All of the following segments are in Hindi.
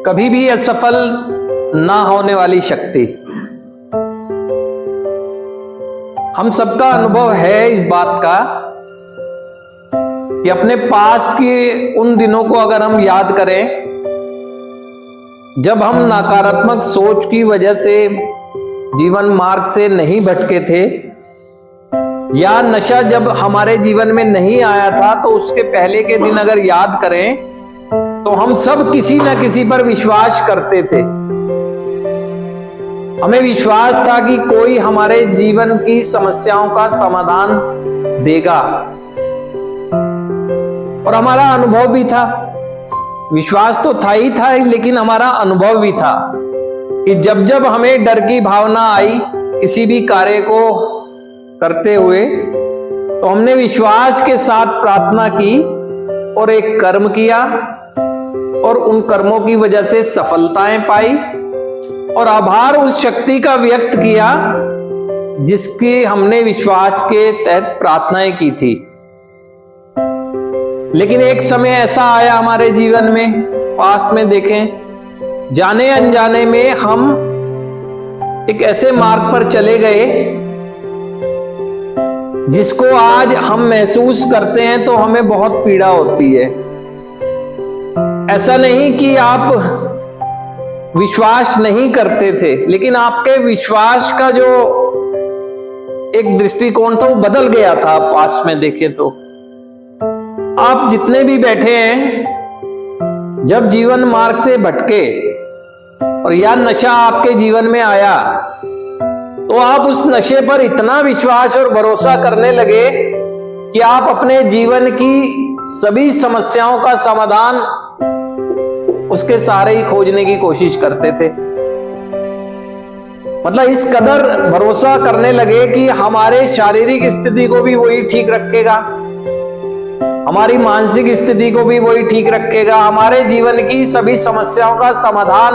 कभी भी असफल ना होने वाली शक्ति। हम सबका अनुभव है इस बात का कि अपने पास्ट के उन दिनों को अगर हम याद करें जब हम नकारात्मक सोच की वजह से जीवन मार्ग से नहीं भटके थे, या नशा जब हमारे जीवन में नहीं आया था, तो उसके पहले के दिन अगर याद करें तो हम सब किसी न किसी पर विश्वास करते थे। हमें विश्वास था कि कोई हमारे जीवन की समस्याओं का समाधान देगा, और हमारा अनुभव भी था। विश्वास तो था ही था, लेकिन हमारा अनुभव भी था कि जब जब हमें डर की भावना आई किसी भी कार्य को करते हुए, तो हमने विश्वास के साथ प्रार्थना की और एक कर्म किया, और उन कर्मों की वजह से सफलताएं पाई, और आभार उस शक्ति का व्यक्त किया जिसकी हमने विश्वास के तहत प्रार्थनाएं की थी। लेकिन एक समय ऐसा आया हमारे जीवन में, पास्ट में देखें, जाने अनजाने में हम एक ऐसे मार्ग पर चले गए जिसको आज हम महसूस करते हैं तो हमें बहुत पीड़ा होती है। ऐसा नहीं कि आप विश्वास नहीं करते थे, लेकिन आपके विश्वास का जो एक दृष्टिकोण था वो बदल गया था। पास्ट में देखें तो आप जितने भी बैठे हैं, जब जीवन मार्ग से भटके और या नशा आपके जीवन में आया, तो आप उस नशे पर इतना विश्वास और भरोसा करने लगे कि आप अपने जीवन की सभी समस्याओं का समाधान उसके सहारे ही खोजने की कोशिश करते थे। मतलब इस कदर भरोसा करने लगे कि हमारे शारीरिक स्थिति को भी वही ठीक रखेगा, हमारी मानसिक स्थिति को भी वही ठीक रखेगा, हमारे जीवन की सभी समस्याओं का समाधान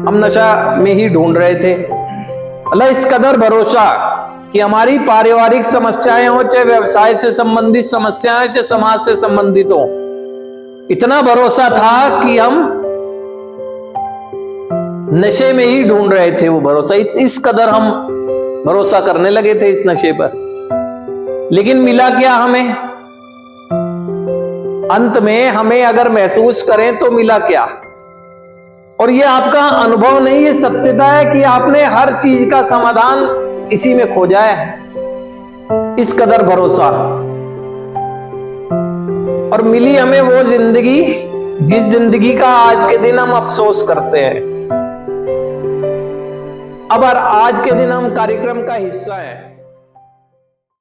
हम नशा में ही ढूंढ रहे थे। मतलब इस कदर भरोसा कि हमारी पारिवारिक समस्याएं हो, चाहे व्यवसाय से संबंधित समस्याएं, चाहे समाज से संबंधित हो, इतना भरोसा था कि हम नशे में ही ढूंढ रहे थे वो भरोसा। इस कदर हम भरोसा करने लगे थे इस नशे पर। लेकिन मिला क्या हमें? अंत में हमें अगर महसूस करें तो मिला क्या? और ये आपका अनुभव नहीं, ये सत्यता है कि आपने हर चीज का समाधान इसी में खोजा है। इस कदर भरोसा, और मिली हमें वो जिंदगी जिस जिंदगी का आज के दिन हम अफसोस करते हैं। अब आज के दिन हम कार्यक्रम का हिस्सा हैं।